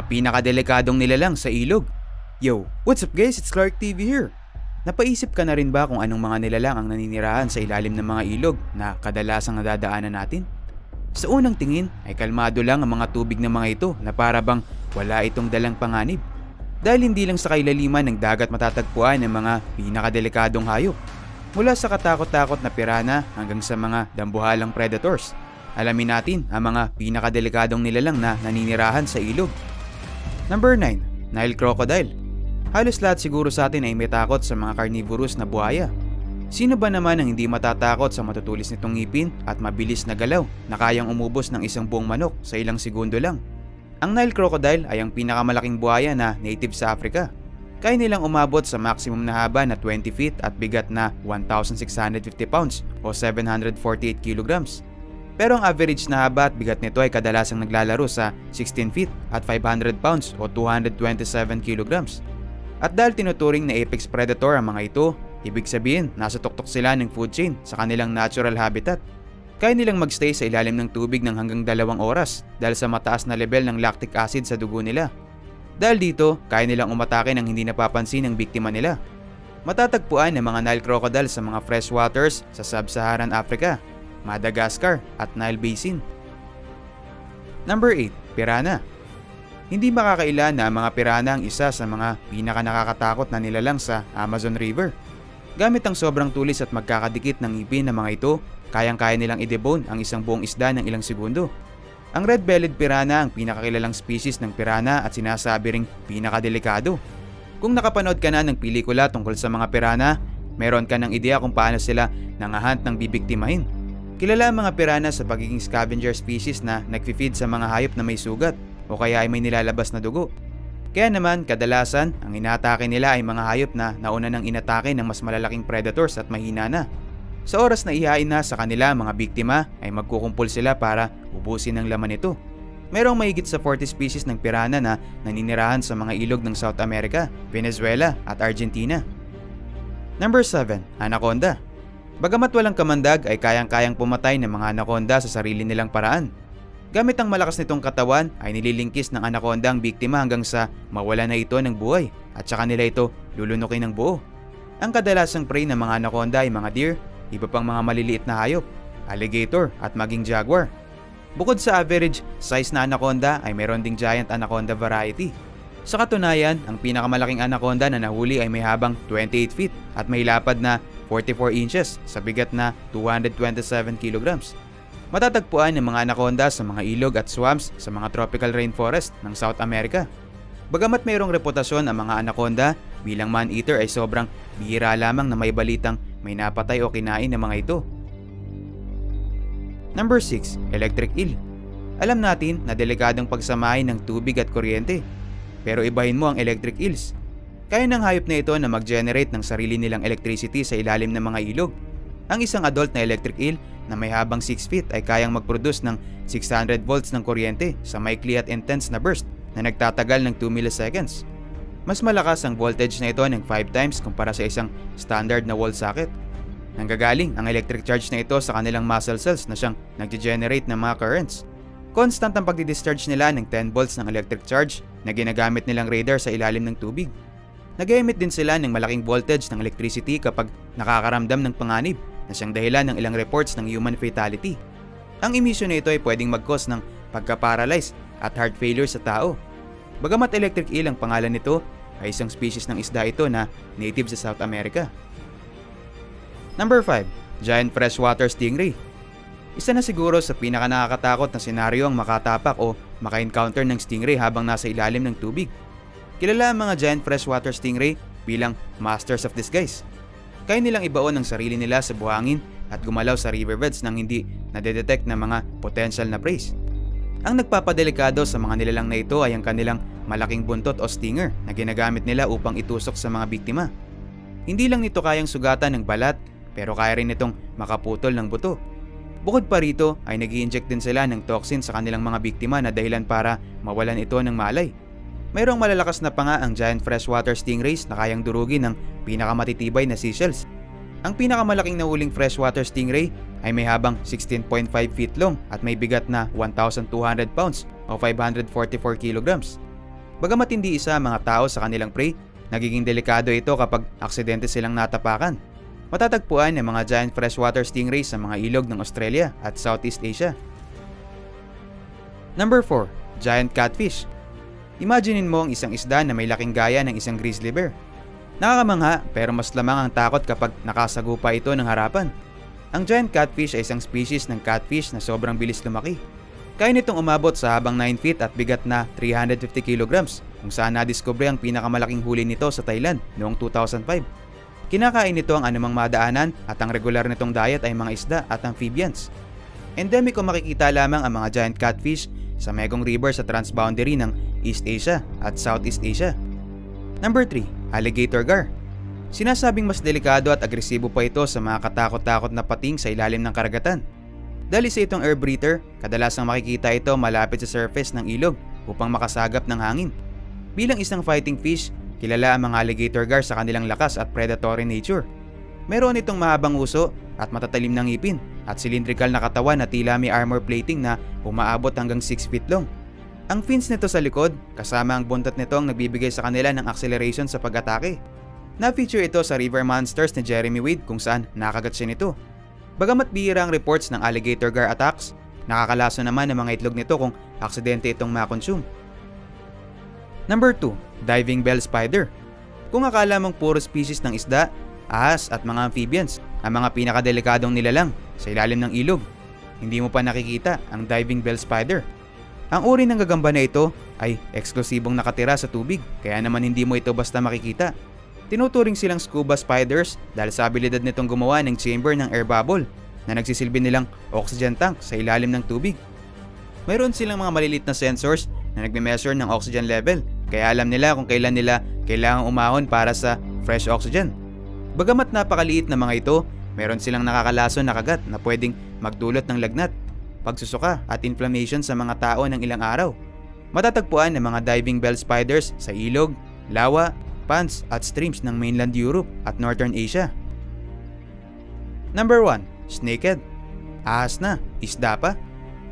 pinakadelikadong nilalang sa ilog. Yo, what's up guys? It's Clark TV here. Napaisip ka na rin ba kung anong mga nilalang ang naninirahan sa ilalim ng mga ilog na kadalasang nadadaanan natin? Sa unang tingin ay kalmado lang ang mga tubig ng mga ito na para bang wala itong dalang panganib. Dahil hindi lang sa kailaliman ng dagat matatagpuan ang mga pinakadelikadong hayop. Mula sa katakot-takot na pirana hanggang sa mga dambuhalang predators. Alamin natin ang mga pinakadelikadong nilalang na naninirahan sa ilog. Number 9. Nile Crocodile. Halos lahat siguro sa atin ay may takot sa mga carnivorous na buhaya. Sino ba naman ang hindi matatakot sa matutulis nitong ngipin at mabilis na galaw na kayang umubos ng isang buong manok sa ilang segundo lang? Ang Nile Crocodile ay ang pinakamalaking buhaya na native sa Africa. Kaya nilang umabot sa maximum na haba na 20 feet at bigat na 1,650 pounds o 748 kilograms. Pero ang average na haba at bigat nito ay kadalasang naglalaro sa 16 feet at 500 pounds o 227 kilograms. At dahil tinuturing na apex predator ang mga ito, ibig sabihin nasa tuktok sila ng food chain sa kanilang natural habitat. Kaya nilang magstay sa ilalim ng tubig ng hanggang 2 oras dahil sa mataas na level ng lactic acid sa dugo nila. Dahil dito, kaya nilang umatake ng hindi napapansin ng biktima nila. Matatagpuan ang mga Nile crocodile sa mga freshwaters sa Sub-Saharan Africa, Madagascar at Nile Basin. Number 8. Piranha. Hindi makakaila na ang mga piranha ang isa sa mga pinaka-nakakatakot na nilalang sa Amazon River. Gamit ang sobrang tulis at magkakadikit ng ngipin ng mga ito, kayang-kaya nilang i-debone ang isang buong isda ng ilang segundo. Ang red-bellied piranha ang pinakakilalang species ng piranha at sinasabi ring pinakadelikado. Kung nakapanood ka na ng pelikula tungkol sa mga piranha, meron ka ng ideya kung paano sila nangahunt ng bibiktimahin. Kilala ang mga piranha sa pagiging scavenger species na nagfi-feed sa mga hayop na may sugat o kaya ay may nilalabas na dugo. Kaya naman, kadalasan, ang inatake nila ay mga hayop na nauna nang inatake ng mas malalaking predators at mahina na. Sa oras na ihain na sa kanila mga biktima ay magkukumpul sila para ubusin ang laman nito. Merong mahigit sa 40 species ng piranha na naninirahan sa mga ilog ng South America, Venezuela at Argentina. Number 7. Anaconda. Bagamat walang kamandag ay kayang-kayang pumatay ng mga anaconda sa sarili nilang paraan. Gamit ang malakas nitong katawan ay nililingkis ng anaconda ang biktima hanggang sa mawala na ito ng buhay at saka nila ito lulunukin ng buo. Ang kadalasang prey ng mga anaconda ay mga deer, iba pang mga maliliit na hayop, alligator at maging jaguar. Bukod sa average size na anaconda ay meron ding giant anaconda variety. Sa katunayan, ang pinakamalaking anaconda na nahuli ay may habang 28 feet at may lapad na 44 inches sa bigat na 227 kilograms. Matatagpuan ang mga anaconda sa mga ilog at swamps sa mga tropical rainforest ng South America. Bagamat mayroong reputasyon ang mga anaconda bilang man-eater ay sobrang bihira lamang na may balitang may napatay o kinain ng mga ito. Number 6. Electric eel. Alam natin na delikadong pagsamahin ng tubig at kuryente. Pero ibahin mo ang electric eels. Kaya ng hayop na ito na mag-generate ng sarili nilang electricity sa ilalim ng mga ilog. Ang isang adult na electric eel na may habang 6 feet ay kayang mag-produce ng 600 volts ng kuryente sa maikli at intense na burst na nagtatagal ng 2 milliseconds. Mas malakas ang voltage na ito ng 5 times kumpara sa isang standard na wall socket. Nanggagaling ang electric charge na ito sa kanilang muscle cells na siyang nag-generate ng mga currents. Constant ang pagdi-discharge nila ng 10 volts ng electric charge na ginagamit nilang radar sa ilalim ng tubig. Nag-emit din sila ng malaking voltage ng electricity kapag nakakaramdam ng panganib na siyang dahilan ng ilang reports ng human fatality. Ang emission na ito ay pwedeng mag-cause ng pagka-paralyze at heart failure sa tao. Bagamat electric eel ang pangalan nito, ay isang species ng isda ito na native sa South America. Number 5. Giant freshwater stingray. Isa na siguro sa pinaka-nakakatakot na senaryo ang makatapak o maka-encounter ng stingray habang nasa ilalim ng tubig. Kilala ang mga giant freshwater stingray bilang masters of disguise. Kaya nilang ibaon ang sarili nila sa buhangin at gumalaw sa riverbeds nang hindi nadedetect ng mga potential na prey. Ang nagpapadelikado sa mga nilalang na ito ay ang kanilang malaking buntot o stinger na ginagamit nila upang itusok sa mga biktima. Hindi lang nito kayang sugatan ng balat pero kaya rin itong makaputol ng buto. Bukod pa rito ay nag-i-inject din sila ng toxin sa kanilang mga biktima na dahilan para mawalan ito ng malay. Mayroong malalakas na pa nga ang giant freshwater stingrays na kayang durugin ng pinakamatitibay na seashells. Ang pinakamalaking nahuling freshwater stingray ay may habang 16.5 feet long at may bigat na 1,200 pounds o 544 kilograms. Bagamat hindi isa ang mga tao sa kanilang prey, nagiging delikado ito kapag aksidente silang natapakan. Matatagpuan ang mga giant freshwater stingrays sa mga ilog ng Australia at Southeast Asia. Number 4. Giant catfish. Imaginein mo ang isang isda na may laking gaya ng isang grizzly bear. Nakakamangha pero mas lamang ang takot kapag nakasagupa ito ng harapan. Ang giant catfish ay isang species ng catfish na sobrang bilis lumaki. Kaya nitong umabot sa habang 9 feet at bigat na 350 kilograms, kung saan nadiskubre ang pinakamalaking huli nito sa Thailand noong 2005. Kinakain nito ang anumang madaanan at ang regular nitong diet ay mga isda at amphibians. Endemic o makikita lamang ang mga giant catfish sa Mekong River sa transboundary ng East Asia at Southeast Asia. Number 3. Alligator gar. Sinasabing mas delikado at agresibo pa ito sa mga katakot-takot na pating sa ilalim ng karagatan. Dahil isa itong air breather, kadalasang makikita ito malapit sa surface ng ilog upang makasagap ng hangin. Bilang isang fighting fish, kilala ang mga alligator gar sa kanilang lakas at predatory nature. Meron itong mahabang uso at matatalim na ngipin at cylindrical na katawan na tila may armor plating na umaabot hanggang 6 feet long. Ang fins nito sa likod, kasama ang buntot nito ang nagbibigay sa kanila ng acceleration sa pag-atake. Na-feature ito sa River Monsters ni Jeremy Wade kung saan nakagat siya nito. Bagamat bihira ang reports ng alligator gar attacks, nakakalaso naman ang mga itlog nito kung aksidente itong makonsume. Number 2. Diving bell spider. Kung akala mong puro species ng isda, ahas at mga amphibians ang mga pinakadelikadong nilalang sa ilalim ng ilog, hindi mo pa nakikita ang diving bell spider. Ang uri ng gagamba na ito ay eksklusibong nakatira sa tubig, kaya naman hindi mo ito basta makikita. Tinuturing silang scuba spiders dahil sa abilidad nitong gumawa ng chamber ng air bubble na nagsisilbi nilang oxygen tank sa ilalim ng tubig. Mayroon silang mga malilit na sensors na nagme-measure ng oxygen level, kaya alam nila kung kailan nila kailangang umahon para sa fresh oxygen. Bagamat napakaliit na mga ito, meron silang nakakalason na kagat na pwedeng magdulot ng lagnat, pagsusuka at inflammation sa mga tao ng ilang araw. Matatagpuan ang mga diving bell spiders sa ilog, lawa, ponds at streams ng mainland Europe at Northern Asia. Number 1. Snakehead. Ahas na, isda pa.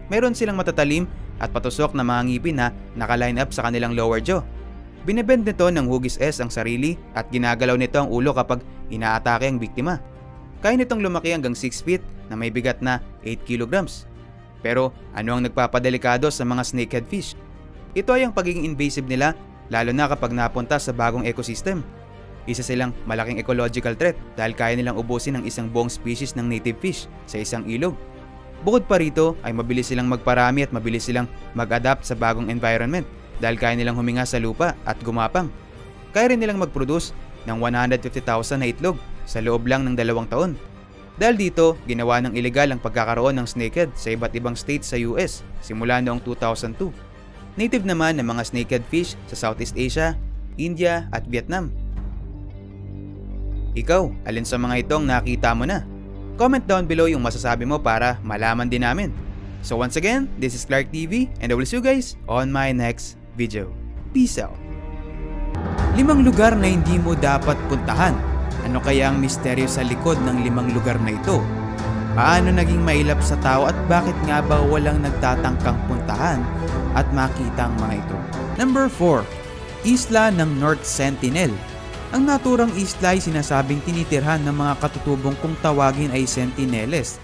Meron silang matatalim at patusok na mga ngipin na nakaline up sa kanilang lower jaw. Binebend nito ng hugis S ang sarili at ginagalaw nito ang ulo kapag inaatake ang biktima. Kaya nitong lumaki hanggang 6 feet na may bigat na 8 kilograms. Pero ano ang nagpapadelikado sa mga snakehead fish? Ito ay ang pagiging invasive nila, lalo na kapag napunta sa bagong ecosystem. Isa silang malaking ecological threat dahil kaya nilang ubusin ang isang buong species ng native fish sa isang ilog. Bukod pa rito ay mabilis silang magparami at mabilis silang mag-adapt sa bagong environment dahil kaya nilang huminga sa lupa at gumapang. Kaya rin nilang mag-produce ng 150,000 na itlog sa loob lang ng 2 taon. Dahil dito, ginawa ng ilegal ang pagkakaroon ng snakehead sa iba't ibang states sa US simula noong 2002. Native naman ng mga snakehead fish sa Southeast Asia, India at Vietnam. Ikaw, alin sa mga itong nakita mo na? Comment down below yung masasabi mo para malaman din namin. So once again, this is Clark TV and I will see you guys on my next video. Peace out! 5 lugar na hindi mo dapat puntahan. Ano kaya ang misteryo sa likod ng 5 lugar na ito? Paano naging mailap sa tao at bakit nga ba walang nagtatangkang puntahan at makita ang mga ito? Number 4. Isla ng North Sentinel. Ang naturang isla ay sinasabing tinitirhan ng mga katutubong kung tawagin ay Sentineles